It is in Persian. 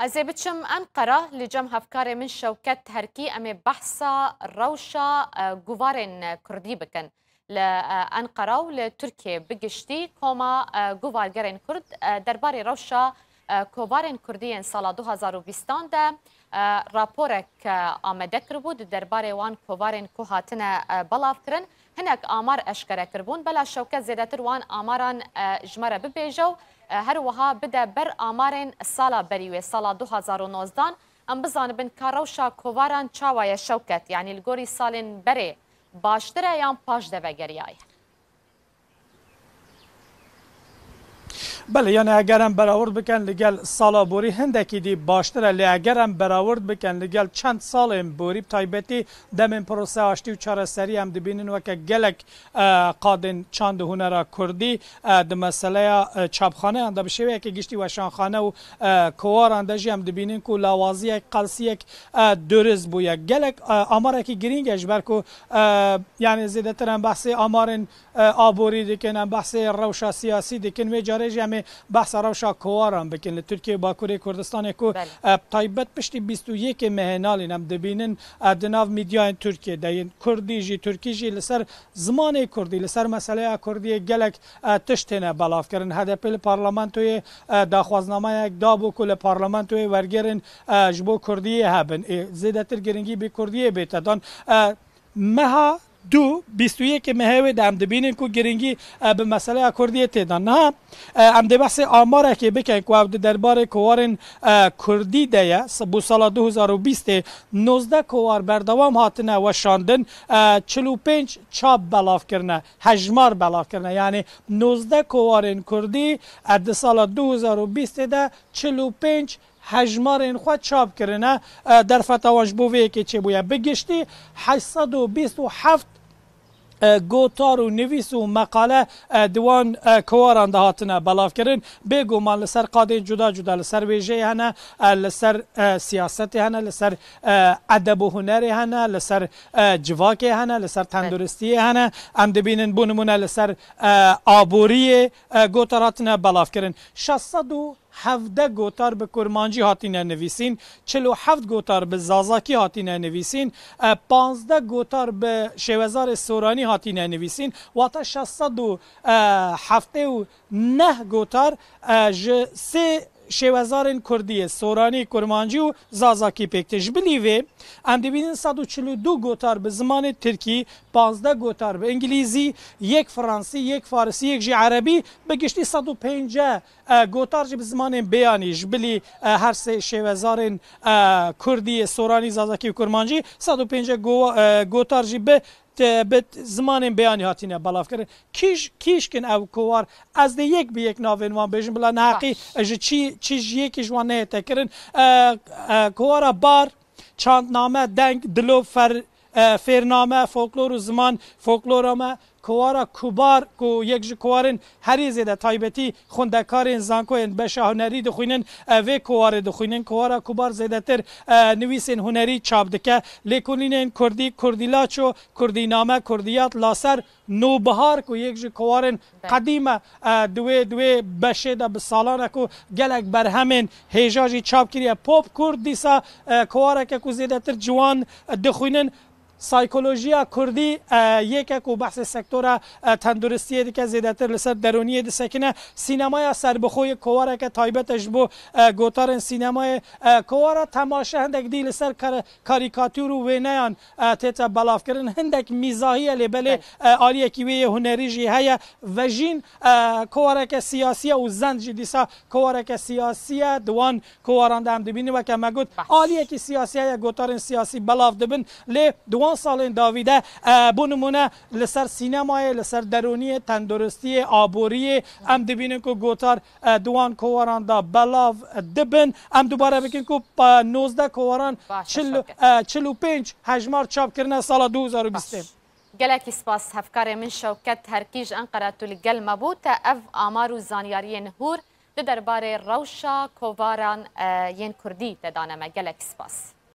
از بچم انقره لجم هفکار من شوکت هرکی امی بحثا روشا گوارن کردی بکن لانقره و لترکیه بگشتی کما گوارگرین کرد درباره روشا کوارن کردی سال 2020 ده راپورک آمده کرد درباره وان کوارن که هاتن بلاف کرن هنک آمار اشکره کربون بلا شوکت زیادتر وان آماران جمره ببیجو هر وها بده بر آمارن سالا بریوه سالا 2019 ام بزان بن کاروشا کواران چاوای شوکت یعنی الگوری سالن بره باشتره یا پاش ده وگریای بله یعنی اگرم برآورد بکن لگل سالا بوری هندکی دی باشتره لی اگرم برآورد بکن لگل چند سال بوری تایبتی دم پروسه آشتی و چارەسەری هم دبینن و که گلک قادن چند هنر کردی د مسئله چاپخانه انده بشه که گشتی و شانخانه و کوار اندجی هم دبینن که لوازی قلسی یک درز بویا گلک آماره که گرینگش برکو یعنی زیده ترم بحث آمارن آبوری دکن بحث روشا سیاسی دکن و جارج همه بحث روشا کوارم بکن ترکیه باکوری کردستان کو تایبت پشتی 21 مهنال هم دبینن دناو میدیای ترکیه دین کردی جی ترکی جی لسر زمان کردی لسر مسئله کردی گلک تشتنه بلاف کردن هدف پارلمانتوی داخوازنامه یک دابو کل پارلمانتوی ورگرن جبو کردی هبن زیده تر گرنگی به کردی بیتدان مها 21 مهوی دم دبینن کو گرینگی به مسئله کردی تدان نه ام د بحث آمار که بکن کو درباره کوارن کردی ده بو سال 2020 19 کوار بردوام هاتنه و شاندن 45 چاپ بلاف کرنه حجمار بلاف کرنه یعنی 19 کوارن کردی از سال 2020 ده 45 حجمار این خود چاپ کرنه در فتاواش بووی که چه بویا بگشتی 827 گوتار و نویس و مقاله دوان کواران دهاتنه بلاف کرن بگو من لسر قادین جدا جدا لسر ویژه هنه لسر سیاست هنه لسر ادب و هنر هنه لسر جواک هنه لسر تندرستی هنه ام دبینن بونمونه لسر آبوری گوتاراتنه بلاف کرن 617 گوتار به کرمانجی هاتینه نویسین 47 گوتار به زازاکی هاتینه نویسین 15 گوتار به شوزار سورانی هاتینه نویسین و تا 679 گوتار سه شوزارن کردی سورانی کرمانجی و زازاکی پکتش بلیوه ام دبینن 142 گوتار به زمان ترکی 15 گوتار به انگلیزی یک فرانسی یک فارسی یک جی عربی بگشتی 150 گوتار جی به زمان بیانیش بلی هر سه شوزارن کردی سورانی زازاکی و کرمانجی 150 گوتار جی به زمان بیانی هاتینه بلاف کرد کیش کن او کوار از ده یک به یک ناوینوان بیشن بلا نحقی چیز یکی جوان نه تکرن کوارا بار چند نامه دنگ دلو فرنامه فولکلور و زمان فولکلورامه کوارا کوبار کو یک کوارن هریزه ده تایبتی خوندکارین زانکوین بشه هنری دخوینن و کوار دخوینن کوارا کوبار زیده تر نویسین هنری چاپ دکه لیکونین کردی لاچو کردی نامه کردیات لاسر نوبهار کو یک کوارن قدیمه دوی بشه ده بسالانه کو گلک بر همین هیجاجی چاپ کریه پاپ کرد دیسا کوارا که کو زیده تر جوان دخوینن سایکولوژیا کردی یک کو بحث سکتور تندرستی دی که زیادتر لسر درونی دی سکنه سینمای سربخوی کواره که تایبتش بو گوتارن سینمای کواره تماشا هندک دی لسر کاریکاتور و وینیان تیتا بلاف کرن هندک میزاهی لبله آلیه که وی هنری جی هیا و جین کواره که سیاسی و زند جی دیسا کواره که سیاسی دوان کواران دام دبینی و که مگود آلیه که سیاسی هیا گوتارن سیاسی بلاف دبن لی دوان سالن داویده بونمونه لسر سینمای لسر درونی تندرستی آبوری ام دبینن که گوتار دوان کواران دا بلاو دبن ام دوباره بکن که 19 کواران 45 حجمار چاپ کرنه سال 2020 گلکی سپاس هفکار من شوکت هرکیج انقره تولی گل مبود اف آمار و زانیاری نهور درباره روشا کواران ین کردی تدانمه گلکی سپاس